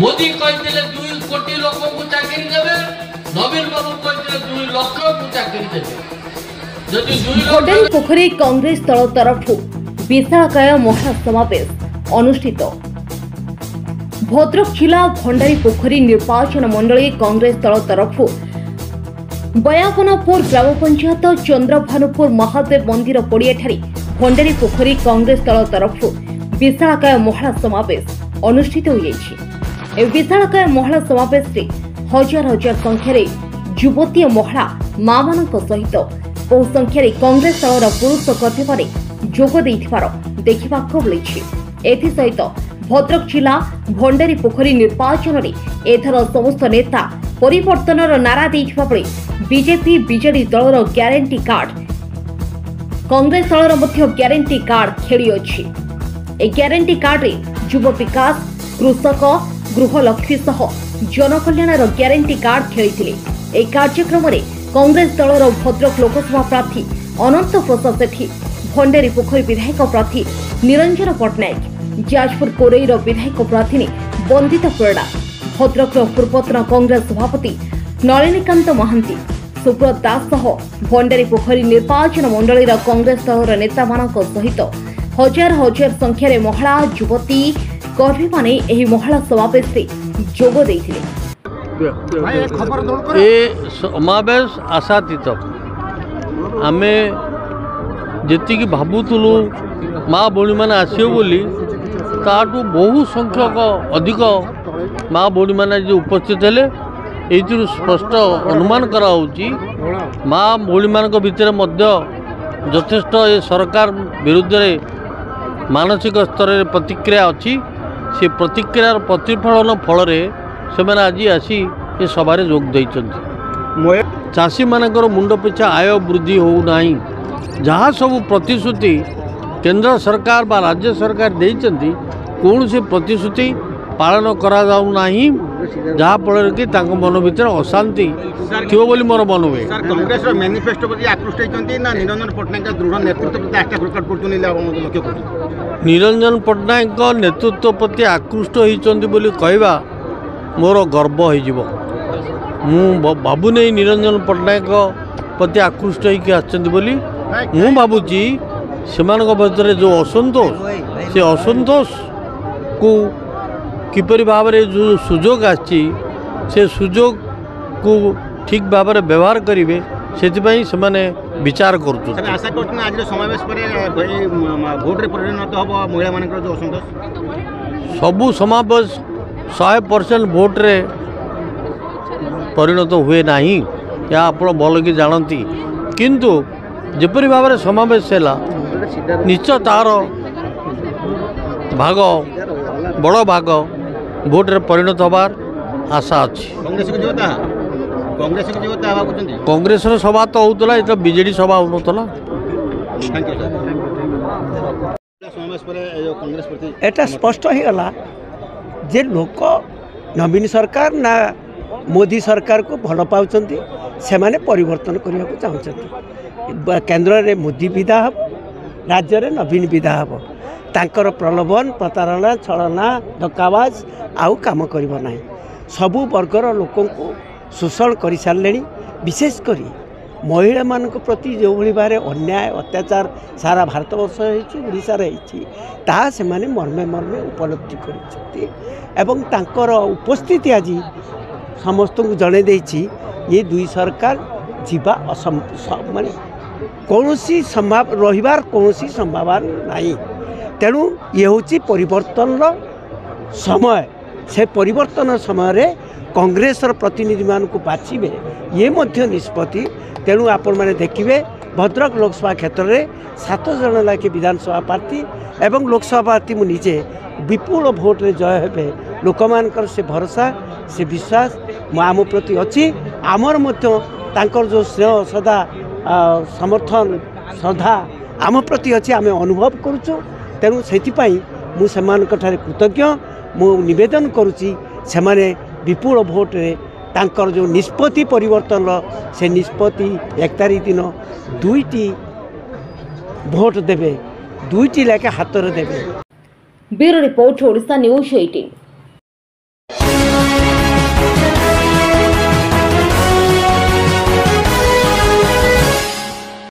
मोदी कहते 2 कोटी लोक को चाकरी देवे, नवीन बाबू कहते 2 लाख को चाकरी देवे। भंडारी पोखरी कांग्रेस दल तरफ विशालकाय महिला समावेश अनुष्ठित। भद्रक जिला भंडारी पोखरी निर्वाचन मंडली कांग्रेस दल तरफ बयागनपुर ग्राम पंचायत चंद्रभानुपुर महादेव मंदिर पड़िया भंडारी पोखरी कांग्रेस दल तरफ विशालकाय महिला समावेश अनुष्ठित हो। विशालकाय महिला समावेश हजार हजार संख्यार युवती महिला मां मान सहित बहु संख्यार कांग्रेस दलर पुरुष कर्मी माने जोग देइथिबार देखिबाक मिलिछि। एथिसहित भद्रक जिला भंडारी पोखरी निर्वाचन में एथर समस्त नेता परिवर्तनर नारा देइथिबा बेले बीजेपी बीजेडी दलर ग्यारंटी कार्ड कांग्रेस दलर मध्य ग्यारंटी कार्ड खेली अछि। ए ग्यारंटी कार्ड रे युव विकास, कृषक, गृहलक्ष्मी सह जनकल्याणर ग्यारंटी कार्ड खेली। ए कार्यक्रम में कांग्रेस दलर भद्रक लोकसभा प्रार्थी अनंत प्रसाद सेठी, भंडारी पोखरी विधायक प्रार्थी निरंजन पट्टनायक, जाजपुर कोरईर विधायक प्रार्थी बंदिता परिड़ा, भद्रक पूर्वतन कांग्रेस सभापति नलिनीकांत महांती, सुब्रत दास सह भंडारी पोखरी निर्वाचन मंडली कांग्रेस दलर नेता मानक सहित हजार हजार संख्यार महिला युवती कर्मी माने एही महिला समावेश जोग देइथिले। ए समावेश आशातीत आमे जी भावुलु माँ भौणी मैंने आसो बोली ताठू बहु संख्यक अधिक माँ भौणी मैंने जो उपस्थित हेले ये स्पष्ट अनुमान कराऊँची माँ भौणी मान भितर यथेष्ट ये सरकार विरुद्ध मानसिक स्तर में प्रतिक्रिया अच्छी से प्रतिक्रियार प्रतिफलन फल से मैंने आज आसी ये सभा जोग देइछन्ति। चाषी मानकर मुंड पिछा आय वृद्धि होना जहाँ सब प्रतिश्रुति केंद्र सरकार बा राज्य सरकार देइछन्ति कौन से प्रतिश्रुति पालन करा जाऊ नाही जहाँ फल कि मन भीतर अशांति थी बोली मोर मन हुए। कांग्रेस मैनिफेस्टो प्रति आकृष्ट होती ना निरंजन पट्टनायक दृढ़ नेतृत्व प्रति आकृष्ट निरंजन पट्टनायक नेतृत्व प्रति आकृष्ट होती बोली कहवा मोर गर्व हो मु भावुनी निरंजन पट्टनायक प्रति आकृष्ट होली मु भावुची से भीतर जो असंतोष से असंतोष को किपरि भाव में जो सुजोग आछि से सुजोग को ठीक भाव में व्यवहार करेंगे से विचार कर आशा आज समावेश भोट रे परिणत हम महिला मान जो असंतोष सबू समावेश 100% भोट रे परिणत हुए ना या आप भल कि जानती किंतु जपरी भाव में समावेश है निश्चय तार भाग बड़ भाग भोट रे परिणत होबार आशा अच्छी। कांग्रेस सभा तो होता ये बीजेडी सभा होता एटा स्पष्ट हो गला जे लोक नवीन सरकार ना मोदी सरकार को भल पाउछन्ति से माने परिवर्तन करने को चाहते केंद्र रे मोदी विदा हम राज्य रे नवीन विदा हम तांकर प्रलोभन प्रतारणा छलना धक्काबाज आउ काम करिबो नाही सबु वर्गर लोकों को शोषण कर सारे विशेष करी महिला मान प्रति जो भाई भाव अन्याय अत्याचार सारा भारत वर्ष ओडिशार ताहा से माने मर्मे मर्मे उपलब्धि कर उपस्थिति आज समस्त को जड़े देछि ये दुई सरकार जीवा माने कौन संभाव रहिबार कौन संभावना नहीं तेणु ये हूँ परिवर्तन समय से परिवर्तन समय रे कांग्रेस प्रतिनिधि मान को बाछिबे ये मध्य निष्पत्ति तेणु आपण मैंने देखिए भद्रक लोकसभा क्षेत्र में 7 जन लाखे विधानसभा प्रार्थी एवं लोकसभा प्रार्थी मु निजे विपुल भोट रे जय हेबे लोक मानकर से भरोसा से विश्वास आम प्रति अच्छी आमर मध्य तांकर जो स्नेह सदा समर्थन श्रद्धा आम प्रति अच्छी आम अनुभव करुचु तेणु से कृतज्ञ मु निवेदन करुच्ची से विपुल भोट रे तांकर जो निष्पत्ति परिवर्तन से निष्पत्ति 1 तारीख दिन 2टी भोट देवे 2टी लेके हाथ रे देवे। Bureau report Odisha news 18।